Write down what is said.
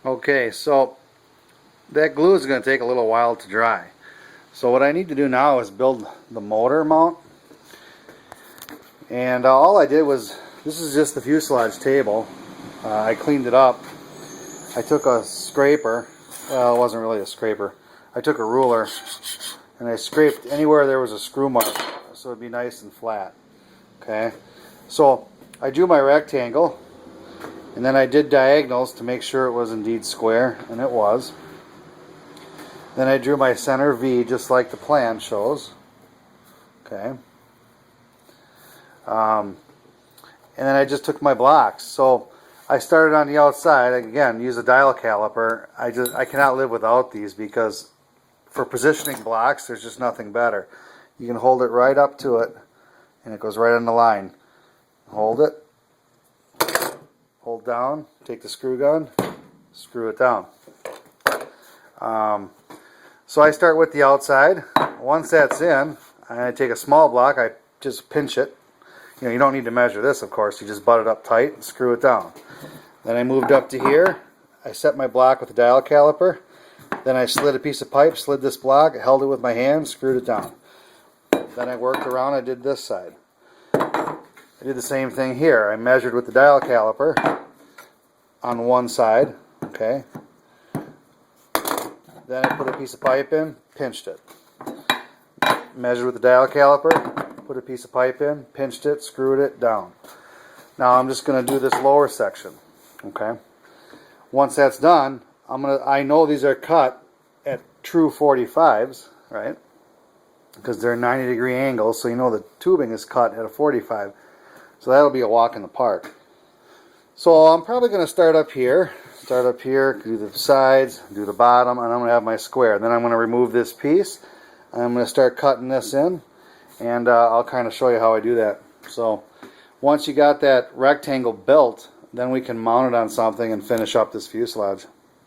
Okay, so that glue is going to take a little while to dry. So what I need to do now is build the motor mount. And all I did was, this is just the fuselage table. I cleaned it up. I took a scraper. Well, it wasn't really a scraper. I took a ruler and I scraped anywhere there was a screw mark so it'd be nice and flat. Okay, so I drew my rectangle and then I did diagonals to make sure it was indeed square, and it was. Then I drew my center V just like the plan shows. Okay. And then I just took my blocks. So I started on the outside. Again, use a dial caliper. I cannot live without these because for positioning blocks, there's just nothing better. You can hold it right up to it, and it goes right on the line. Hold it. Hold down. Take the screw gun. Screw it down. So I start with the outside. Once that's in, I take a small block. I just pinch it. You know, you don't need to measure this, of course. You just butt it up tight and screw it down. Then I moved up to here. I set my block with the dial caliper. Then I slid a piece of pipe, slid this block, held it with my hand, screwed it down. Then I worked around. I did this side. I did the same thing here. I measured with the dial caliper on one side. Okay. Then I put a piece of pipe in, pinched it. Measured with the dial caliper, put a piece of pipe in, pinched it, screwed it down. Now I'm just going to do this lower section. Okay. Once that's done, I know these are cut at true 45s, right? Because they're 90-degree angles, so you know the tubing is cut at a 45. So that'll be a walk in the park. So I'm probably going to start up here, do the sides, do the bottom, and I'm going to have my square. Then I'm going to remove this piece. I'm going to start cutting this in, and I'll kind of show you how I do that. So once you got that rectangle built, then we can mount it on something and finish up this fuselage.